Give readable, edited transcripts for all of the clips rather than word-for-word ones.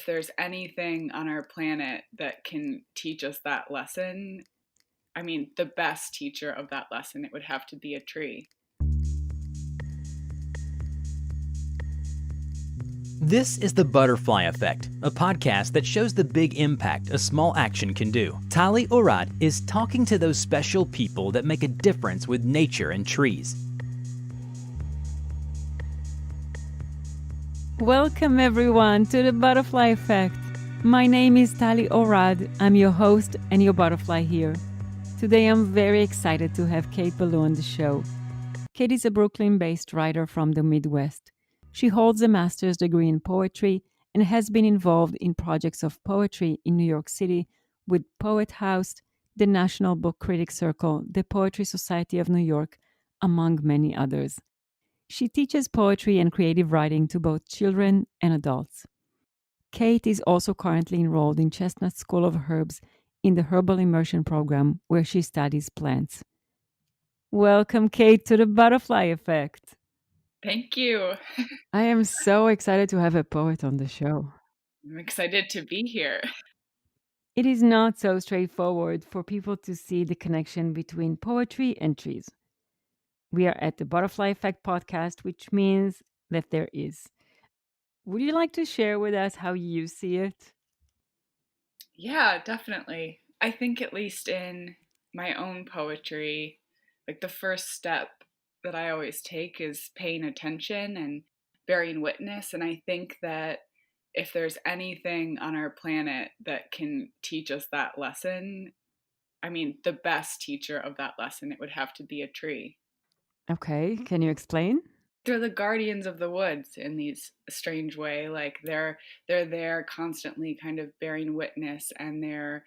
if there's anything on our planet that can teach us that lesson, I mean, the best teacher of that lesson, it would have to be a tree. This is The Butterfly Effect, a podcast that shows the big impact a small action can do. Tali Orad is talking to those special people that make a difference with nature and trees. Welcome everyone to The Butterfly Effect. My name is Tali Orad. I'm your host and your butterfly here. Today I'm very excited to have Kate Belew on the show. Kate is a Brooklyn-based writer from the Midwest. She holds a master's degree in poetry and has been involved in projects of poetry in New York City with Poet House, the National Book Critics Circle, the Poetry Society of New York, among many others. She teaches poetry and creative writing to both children and adults. Kate is also currently enrolled in Chestnut School of Herbs in the Herbal Immersion Program, where she studies plants. Welcome, Kate, to The Butterfly Effect. Thank you. I am so excited to have a poet on the show. I'm excited to be here. It is not so straightforward for people to see the connection between poetry and trees. We are at the Butterfly Effect podcast, which means that there is. Would you like to share with us how you see it? Yeah, definitely. I think, at least in my own poetry, like the first step that I always take is paying attention and bearing witness. And I think that if there's anything on our planet that can teach us that lesson, I mean, the best teacher of that lesson, it would have to be a tree. Okay, can you explain? They're the guardians of the woods in these strange way. Like they're there constantly kind of bearing witness, and they're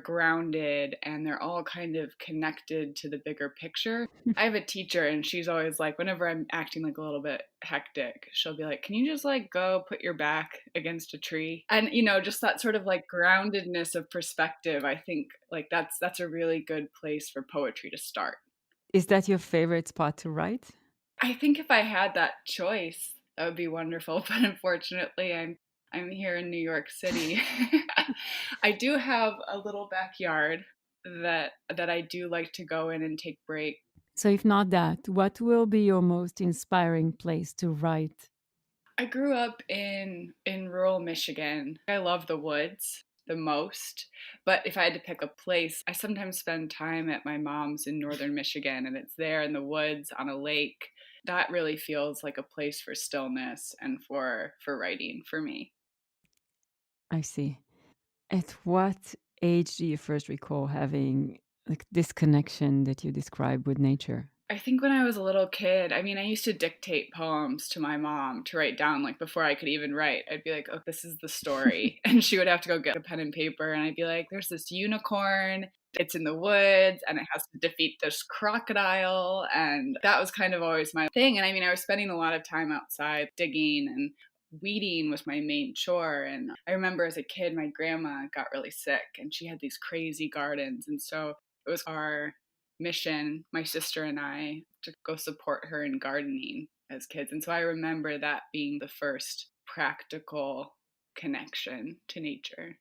grounded, and they're all kind of connected to the bigger picture. I have a teacher, and she's always like, whenever I'm acting like a little bit hectic, she'll be like, can you just like go put your back against a tree? And just that sort of like groundedness of perspective. I think like that's a really good place for poetry to start. Is that your favorite spot to write? I think if I had that choice, that would be wonderful. But unfortunately, I'm here in New York City. I do have a little backyard that I do like to go in and take breaks. So, if not that, what will be your most inspiring place to write? I grew up in rural Michigan. I love the woods the most, but if I had to pick a place, I sometimes spend time at my mom's in northern Michigan, and it's there in the woods on a lake. That really feels like a place for stillness and for writing for me. I see. At what age do you first recall having like this connection that you describe with nature? I think when I was a little kid, I mean, I used to dictate poems to my mom to write down, like before I could even write. I'd be like, oh, this is the story. And she would have to go get a pen and paper. And I'd be like, there's this unicorn. It's in the woods and it has to defeat this crocodile. And that was kind of always my thing. And I mean, I was spending a lot of time outside digging, and weeding was my main chore. And I remember as a kid, my grandma got really sick and she had these crazy gardens. And so it was our mission, my sister and I, to go support her in gardening as kids. And so I remember that being the first practical connection to nature.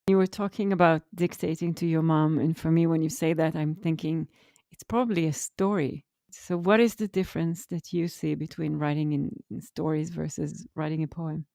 You were talking about dictating to your mom. And for me, when you say that, I'm thinking it's probably a story. So, what is the difference that you see between writing in stories versus writing a poem?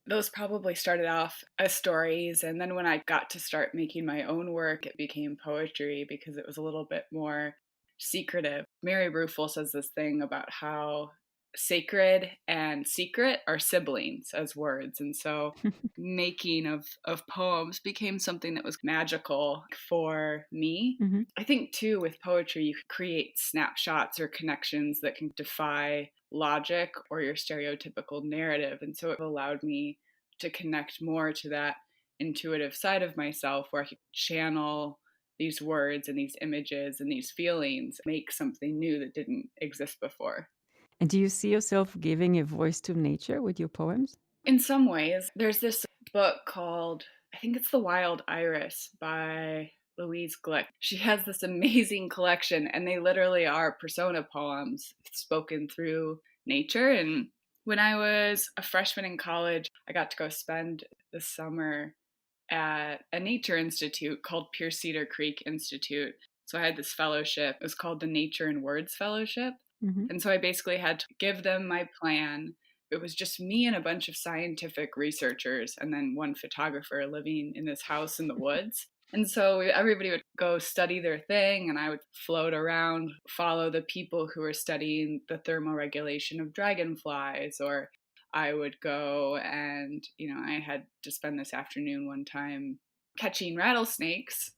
Those probably started off as stories. And then when I got to start making my own work, it became poetry because it was a little bit more secretive. Mary Ruefle says this thing about how sacred and secret are siblings as words. And so making of poems became something that was magical for me. Mm-hmm. I think too, with poetry, you can create snapshots or connections that can defy logic or your stereotypical narrative. And so it allowed me to connect more to that intuitive side of myself where I could channel these words and these images and these feelings, make something new that didn't exist before. And do you see yourself giving a voice to nature with your poems? In some ways, there's this book called, I think it's The Wild Iris by Louise Glick. She has this amazing collection, and they literally are persona poems spoken through nature. And When I was a freshman in college, I got to go spend the summer at a nature institute called Pierce Cedar Creek Institute. So I had this fellowship. It was called the Nature and Words Fellowship. Hmm. And so I basically had to give them my plan. It was just me and a bunch of scientific researchers and then one photographer living in this house in the woods. And so everybody would go study their thing, and I would float around, follow the people who were studying the thermoregulation of dragonflies, or I would go and, I had to spend this afternoon one time catching rattlesnakes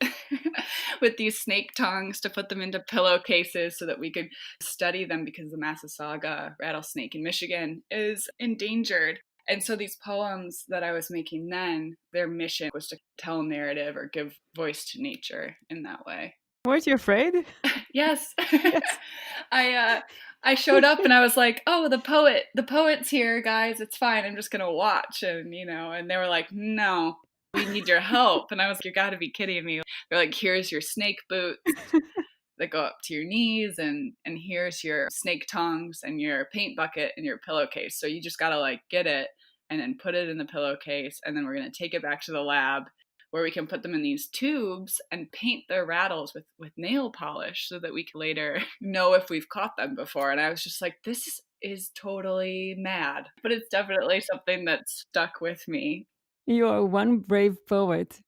with these snake tongues to put them into pillowcases so that we could study them because the Massasauga rattlesnake in Michigan is endangered. And so these poems that I was making then, their mission was to tell a narrative or give voice to nature in that way. Weren't you afraid? Yes. Yes. I showed up and I was like, "Oh, the poet's here, guys. It's fine. I'm just going to watch." And, and they were like, "No, we need your help." And I was like, "You got to be kidding me." They're like, "Here's your snake boots that go up to your knees, and here's your snake tongues and your paint bucket and your pillowcase. So you just got to like get it and then put it in the pillowcase, and then we're going to take it back to the lab where we can put them in these tubes and paint their rattles with nail polish so that we can later know if we've caught them before." And I was just like, this is totally mad, but it's definitely something that stuck with me. You are one brave poet.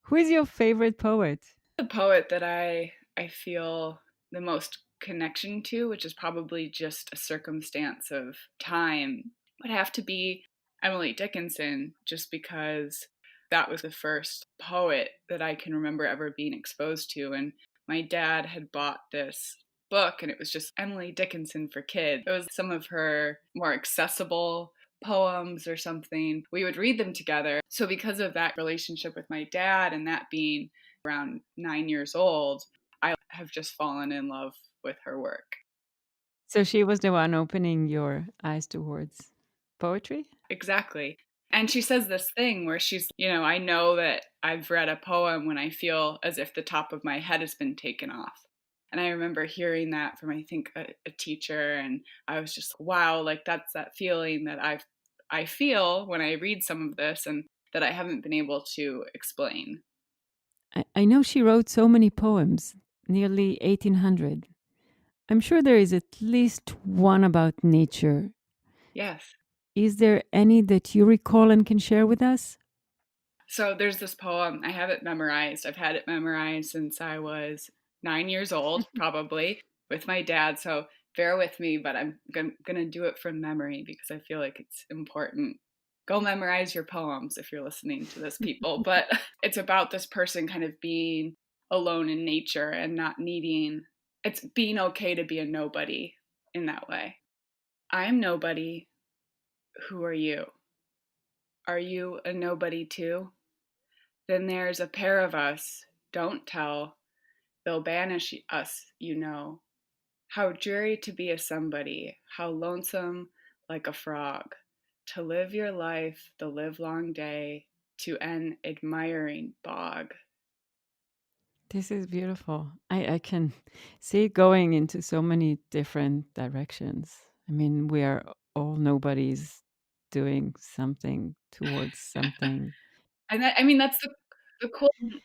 Who is your favorite poet? The poet that I feel the most connection to, which is probably just a circumstance of time, would have to be Emily Dickinson, just because that was the first poet that I can remember ever being exposed to. And my dad had bought this book, and it was just Emily Dickinson for kids. It was some of her more accessible poems or something. We would read them together. So because of that relationship with my dad and that being around 9 years old, I have just fallen in love with her work. So she was the one opening your eyes towards poetry? Exactly. And she says this thing where she's, I know that I've read a poem when I feel as if the top of my head has been taken off. And I remember hearing that from, I think, a teacher. And I was just, wow, like that's that feeling that I feel when I read some of this and that I haven't been able to explain. I know she wrote so many poems, nearly 1800. I'm sure there is at least one about nature. Yes. Is there any that you recall and can share with us? So there's this poem. I have it memorized. I've had it memorized since I was 9 years old, probably, with my dad. So bear with me, but I'm going to do it from memory because I feel like it's important. Go memorize your poems if you're listening to this, people. But it's about this person kind of being alone in nature and not needing, it's being okay to be a nobody in that way. I'm nobody. Who are you? Are you a nobody too? Then there's a pair of us, don't tell, they'll banish us, you know. How dreary to be a somebody, how lonesome like a frog, to live your life the livelong day to an admiring bog. This is beautiful. I can see it going into so many different directions. I mean, we are all nobodies doing something towards something. And that, I mean, that's the cool thing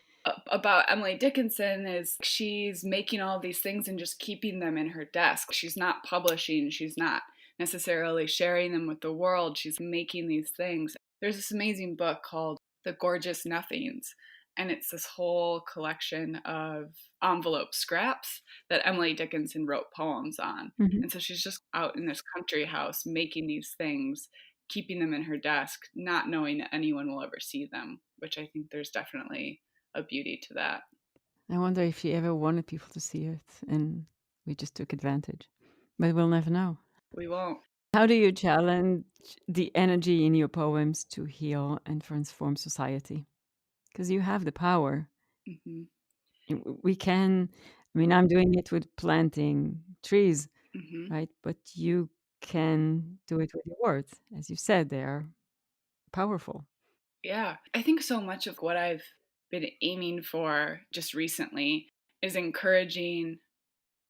about Emily Dickinson is she's making all these things and just keeping them in her desk. She's not publishing, she's not necessarily sharing them with the world. She's making these things. There's this amazing book called The Gorgeous Nothings, and it's this whole collection of envelope scraps that Emily Dickinson wrote poems on. Mhm. And so she's just out in this country house making these things, keeping them in her desk, not knowing that anyone will ever see them, which I think there's definitely a beauty to that. I wonder if she ever wanted people to see it and we just took advantage. But we'll never know. We won't. How do you challenge the energy in your poems to heal and transform society? Because you have the power. Hmm. We can, I mean, I'm doing it with planting trees, Hmm. right? But you can do it with your words. As you said, they are powerful. Yeah. I think so much of what I've been aiming for just recently is encouraging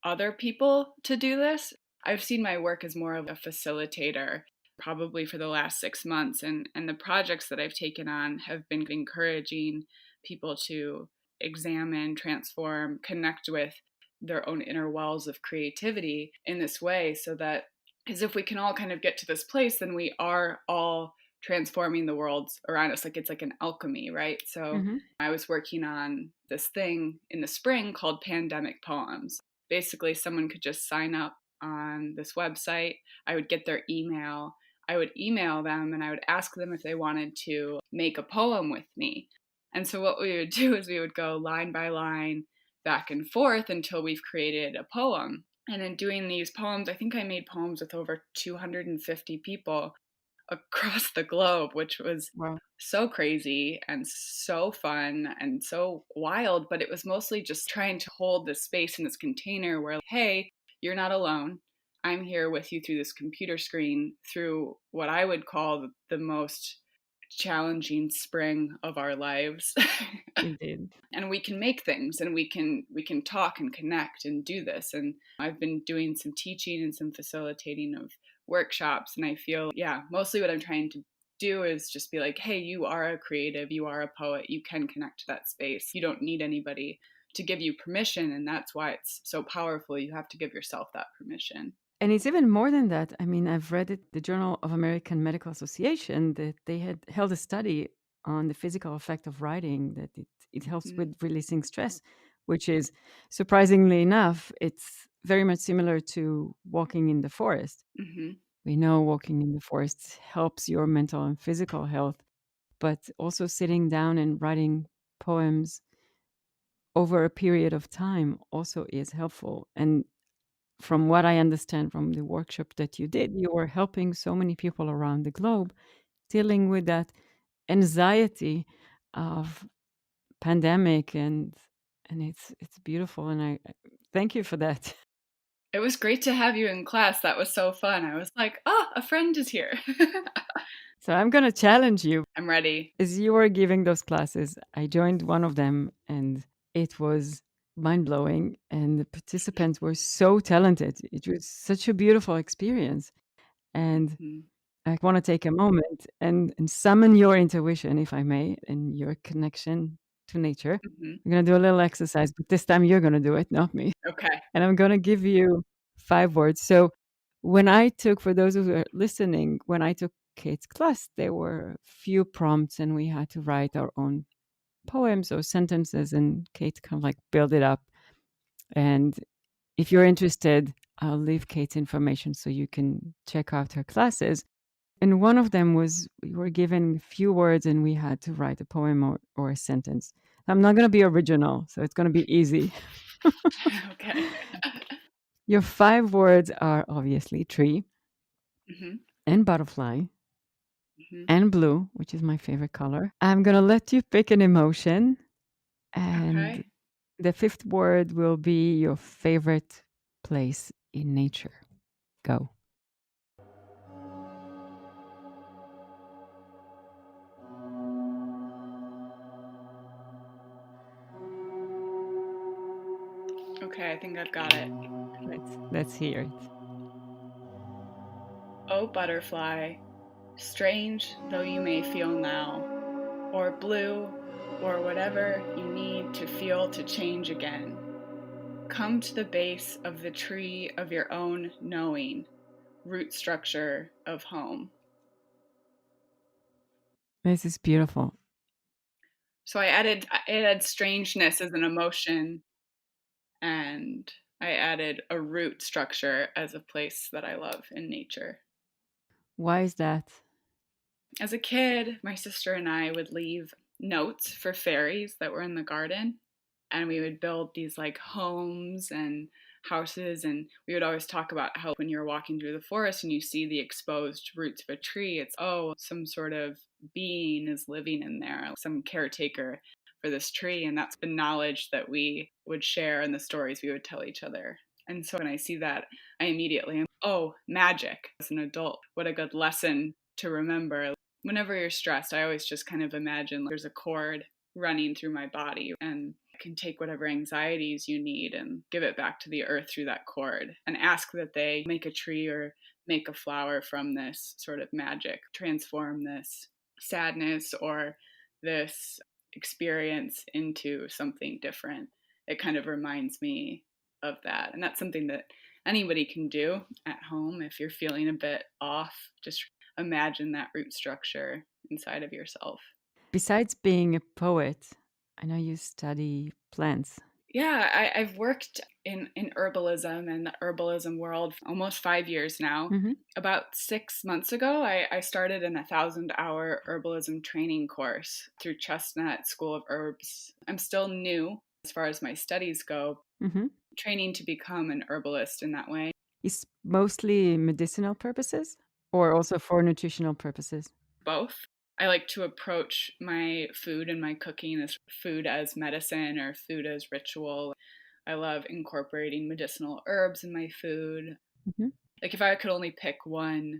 other people to do this. I've seen my work as more of a facilitator probably for the last 6 months. And the projects that I've taken on have been encouraging people to examine, transform, connect with their own inner wells of creativity in this way, so that, because if we can all kind of get to this place, then we are all transforming the worlds around us. Like it's like an alchemy, right? So Mm-hmm. I was working on this thing in the spring called Pandemic Poems. Basically, someone could just sign up on this website. I would get their email. I would email them and I would ask them if they wanted to make a poem with me. And so what we would do is we would go line by line, back and forth until we've created a poem. And in doing these poems, I think I made poems with over 250 people across the globe, which was Wow. so crazy and so fun and so wild. But it was mostly just trying to hold this space in this container where, hey, you're not alone. I'm here with you through this computer screen, through what I would call the most challenging spring of our lives. Indeed. And we can make things, and we can talk and connect and do this. And I've been doing some teaching and some facilitating of workshops, and I feel, yeah, mostly what I'm trying to do is just be like, hey, you are a creative, you are a poet, you can connect to that space. You don't need anybody to give you permission, and that's why it's so powerful. You have to give yourself that permission. And it's even more than that. I mean, I've read it, the Journal of American Medical Association, that they had held a study on the physical effect of writing, that it helps Mm-hmm. with releasing stress, which is, surprisingly enough, it's very much similar to walking in the forest. Mm-hmm. We know walking in the forest helps your mental and physical health, but also sitting down and writing poems over a period of time also is helpful. And from what I understand from the workshop that you did, you were helping so many people around the globe dealing with that anxiety of pandemic, and it's beautiful, and I thank you for that. It was great to have you in class. That was so fun. I was like, oh, a friend is here. So I'm going to challenge you. I'm ready. As you were giving those classes, I joined one of them, and it was mind-blowing, and the participants were so talented. It was such a beautiful experience. And Mm-hmm. I want to take a moment and summon your intuition, if I may, and your connection to nature. Mm-hmm. I'm going to do a little exercise, but this time you're going to do it, not me. Okay. And I'm going to give you 5 words. So for those who are listening, when I took Kate's class, there were a few prompts and we had to write our own poems or sentences, and Kate kind of like build it up. And if you're interested, I'll leave Kate's information so you can check out her classes. And one of them was we were given a few words and we had to write a poem or a sentence. I'm not going to be original, so it's going to be easy. Okay. Your 5 words are obviously tree Mm-hmm. and butterfly Mm-hmm. and blue, which is my favorite color. I'm going to let you pick an emotion, and Okay. the 5th word will be your favorite place in nature. Go. Okay, I think I've got it. Let's hear it. Oh, butterfly, strange though you may feel now, or blue, or whatever you need to feel to change again, come to the base of the tree of your own knowing, root structure of home. This is beautiful. So I added strangeness as an emotion, and I added a root structure as a place that I love in nature. Why is that? As a kid, my sister and I would leave notes for fairies that were in the garden, and we would build these like homes and houses, and we would always talk about how when you're walking through the forest and you see the exposed roots of a tree, it's, oh, some sort of being is living in there, some caretaker for this tree. And that's the knowledge that we would share and the stories we would tell each other. And so when I see that, I immediately am, oh, magic. As an adult, what a good lesson to remember. Whenever you're stressed, I always just kind of imagine there's a cord running through my body, and I can take whatever anxieties you need and give it back to the earth through that cord, and ask that they make a tree or make a flower from this sort of magic, transform this sadness or this experience into something different. It kind of reminds me of that. And that's something that anybody can do at home if you're feeling a bit off. Just imagine that root structure inside of yourself. Besides being a poet, I know you study plants. Yeah, I've worked in herbalism and the herbalism world for almost 5 years now. Mm-hmm. About 6 months ago, I started an 1,000-hour herbalism training course through Chestnut School of Herbs. I'm still new as far as my studies go, Mm-hmm. training to become an herbalist in that way. Is mostly medicinal purposes or also for nutritional purposes? Both. I like to approach my food and my cooking as food as medicine or food as ritual. I love incorporating medicinal herbs in my food. Mm-hmm. Like if I could only pick one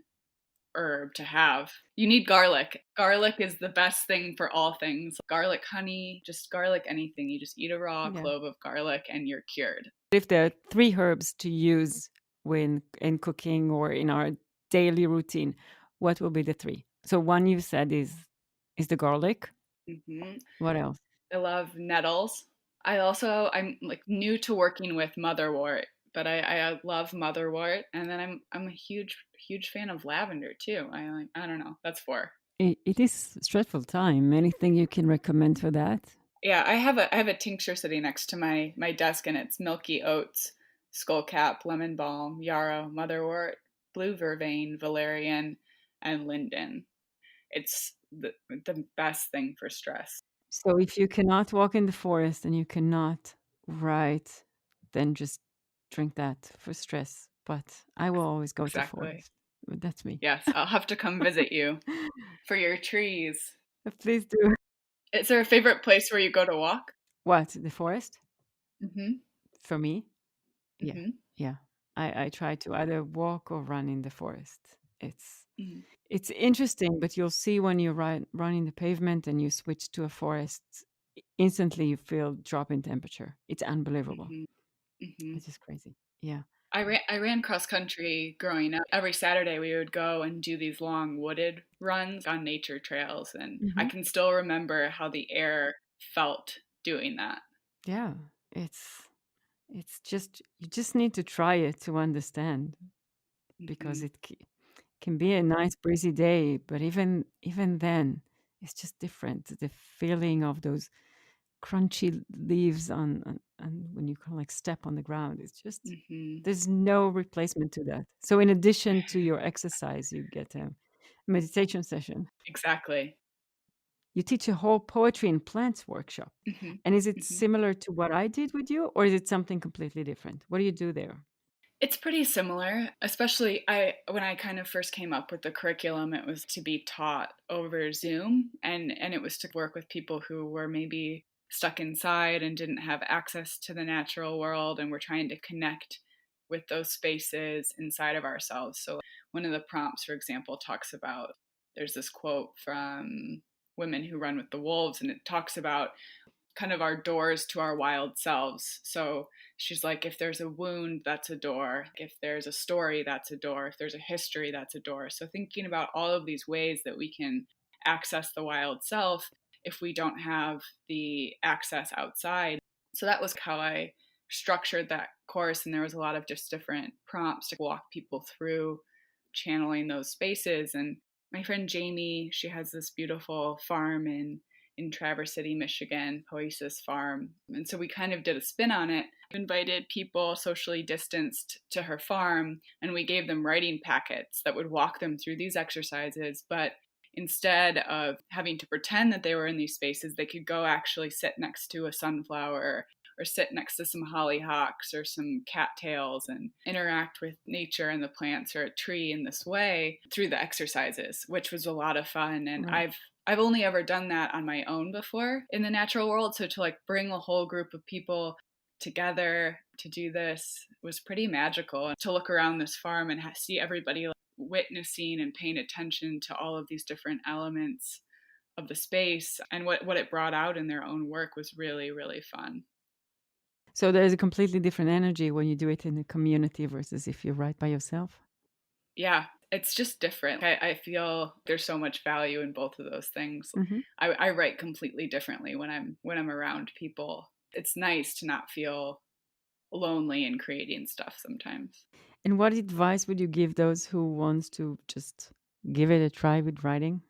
herb to have, you need garlic. Garlic is the best thing for all things. Garlic honey, just garlic anything. You just eat a raw Yeah. clove of garlic and you're cured. If there are 3 herbs to use when in cooking or in our daily routine, what will be the 3? So one you said is the garlic. Hmm. What else? I love nettles. I'm like new to working with motherwort, but I love motherwort, and then I'm a huge fan of lavender too. I don't know. That's 4. It is stressful time. Anything you can recommend for that? Yeah, I have a tincture sitting next to my desk, and it's milky oats, skullcap, lemon balm, yarrow, motherwort, blue vervain, valerian, and linden. It's the best thing for stress. So if you cannot walk in the forest and you cannot write, then just drink that for stress. But I will always go to Exactly. forest. But that's me. Yes, I'll have to come visit you for your trees. Please do. Is there a favorite place where you go to walk? What? The forest? Mhm. For me? Yeah. Mhm. Yeah. I try to either walk or run in the forest. It's Mhm. it's interesting, but you'll see when you running the pavement and you switch to a forest, instantly you feel drop in temperature. It's unbelievable. Mhm. Mhm. It's just crazy. Yeah. I ran cross country growing up. Every Saturday we would go and do these long wooded runs on nature trails, and I Hmm. can still remember how the air felt doing that. Yeah. It's just you just need to try it to understand because Mhm. can be a nice breezy day, but even then, it's just different. The feeling of those crunchy leaves on when you kind of like step on the ground, it's just Mhm. there's no replacement to that. So in addition to your exercise, you get a meditation session. Exactly. You teach a whole poetry and plants workshop. Mhm. And is it Mhm. similar to what I did with you, or is it something completely different? What do you do there? It's pretty similar, especially I when I kind of first came up with the curriculum, it was to be taught over Zoom, and it was to work with people who were maybe stuck inside and didn't have access to the natural world and were trying to connect with those spaces inside of ourselves. So one of the prompts, for example, talks about there's this quote from Women Who Run with the Wolves, and it talks about kind of our doors to our wild selves. So she's like, if there's a wound, that's a door. If there's a story, that's a door. If there's a history, that's a door. So thinking about all of these ways that we can access the wild self if we don't have the access outside. So that was how I structured that course. And there was a lot of just different prompts to walk people through channeling those spaces. And my friend Jamie, she has this beautiful farm in Traverse City, Michigan, Poesis Farm. And so we kind of did a spin on it, invited people socially distanced to her farm, and we gave them writing packets that would walk them through these exercises. But instead of having to pretend that they were in these spaces, they could go actually sit next to a sunflower or sit next to some hollyhocks or some cattails and interact with nature and the plants or a tree in this way through the exercises, which was a lot of fun. And Right. I've only ever done that on my own before in the natural world. So to like bring a whole group of people together to do this was pretty magical. To look around this farm and see everybody like witnessing and paying attention to all of these different elements of the space and what it brought out in their own work was really, really fun. So there's a completely different energy when you do it in a community versus if you write by yourself. Yeah, it's just different. I feel there's so much value in both of those things. Hmm. I write completely differently when I'm around people. It's nice to not feel lonely in creating stuff sometimes. And what advice would you give those who wants to just give it a try with writing?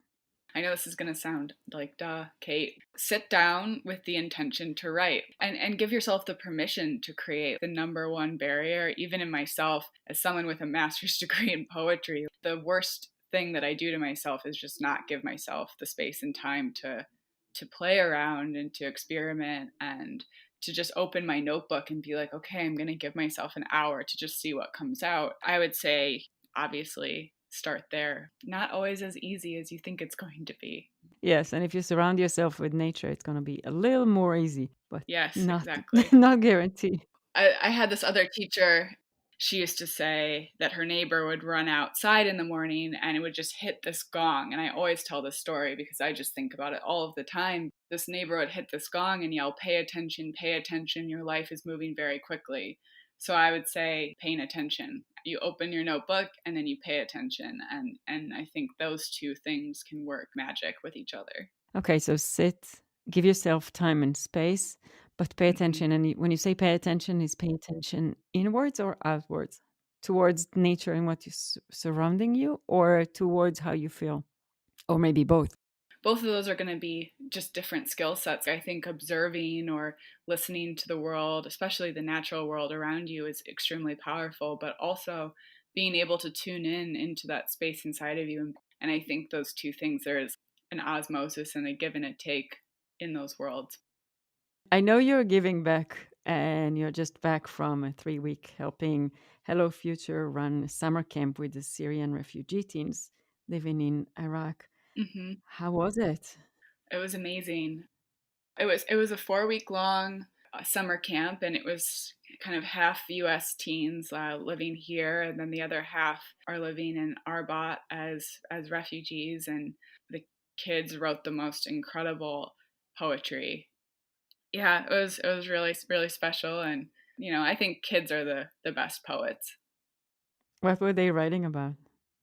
I know this is going to sound like, duh, Kate. Sit down with the intention to write and give yourself the permission to create. The number one barrier, even in myself, as someone with a master's degree in poetry, the worst thing that I do to myself is just not give myself the space and time to play around and to experiment and to just open my notebook and be like, okay, I'm going to give myself an hour to just see what comes out. I would say, obviously, start there. Not always as easy as you think it's going to be. Yes, and if you surround yourself with nature, it's going to be a little more easy, but Yes, not exactly. not guaranteed. I had this other teacher. She used to say that her neighbor would run outside in the morning and it would just hit this gong. And I always tell this story because I just think about it all of the time. This neighbor would hit this gong and yell, pay attention, your life is moving very quickly. So I would say, paying attention. You open your notebook and then you pay attention. And I think those two things can work magic with each other. Okay, so sit, give yourself time and space, but pay Mm-hmm. attention. And when you say pay attention, is pay attention inwards or outwards? Towards nature and what is surrounding you, or towards how you feel? Or maybe both. Both of those are going to be just different skill sets. I think observing or listening to the world, especially the natural world around you, is extremely powerful, but also being able to tune in into that space inside of you. And I think those two things, there is an osmosis and a give and a take in those worlds. I know you're giving back and you're just back from a 3-week helping Hello Future run a summer camp with the Syrian refugee teens living in Iraq. Mm-hmm. How was it? It was amazing. It was a 4 week long summer camp, and it was kind of half U.S. teens living here, and then the other half are living in Arbat as refugees. And the kids wrote the most incredible poetry. Yeah, it was really really special, and I think kids are the best poets. What were they writing about?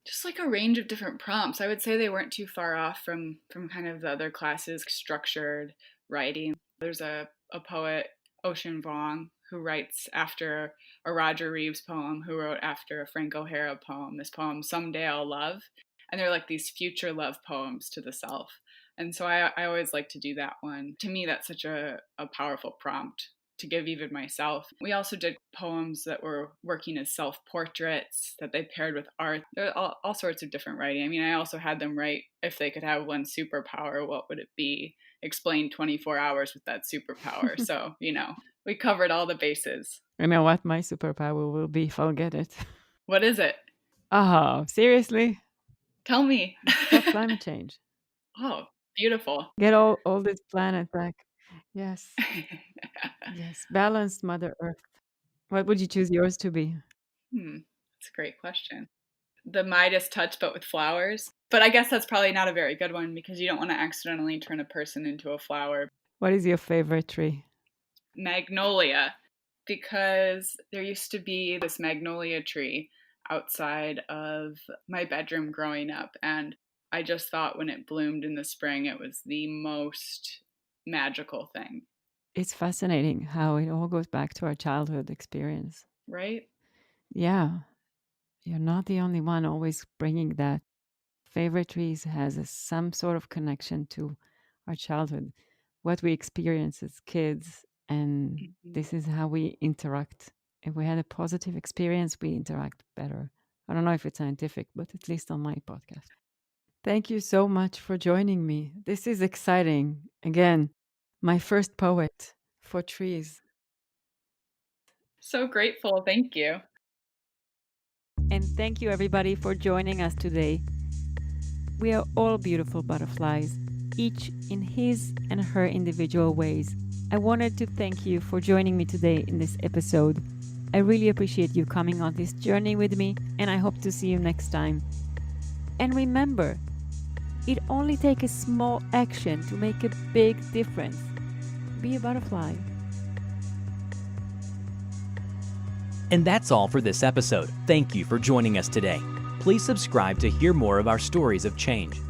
Just like a range of different prompts. I would say they weren't too far off from kind of the other classes, structured writing. There's a poet, Ocean Vuong, who writes after a Roger Reeves poem, who wrote after a Frank O'Hara poem, this poem, Someday I'll Love. And they're like these future love poems to the self. And so I always like to do that one. To me, that's such a powerful prompt to give even myself. We also did poems that were working as self-portraits that they paired with art. There are all sorts of different writing. I mean, I also had them write, if they could have one superpower, what would it be? Explain 24 hours with that superpower. So, we covered all the bases. I know what my superpower will be if I'll get it. What is it? Oh, seriously? Tell me. Stop climate change. Oh, beautiful. Get all this planet back. Yes. Yes. Balanced Mother Earth. What would you choose yours to be? That's a great question. The Midas touch, but with flowers. But I guess that's probably not a very good one because you don't want to accidentally turn a person into a flower. What is your favorite tree? Magnolia, because there used to be this magnolia tree outside of my bedroom growing up, and I just thought when it bloomed in the spring, it was the most magical thing. It's fascinating how it all goes back to our childhood experience. Right? Yeah, you're not the only one always bringing that. Favorite trees has some sort of connection to our childhood, what we experience as kids, and Mm-hmm. this is how we interact. If we had a positive experience, we interact better. I don't know if it's scientific, but at least on my podcast. Thank you so much for joining me. This is exciting. Again, my first poet for trees. So grateful. Thank you. And thank you, everybody, for joining us today. We are all beautiful butterflies, each in his and her individual ways. I wanted to thank you for joining me today in this episode. I really appreciate you coming on this journey with me, and I hope to see you next time. And remember, it only takes a small action to make a big difference. Be a butterfly. And that's all for this episode. Thank you for joining us today. Please subscribe to hear more of our stories of change.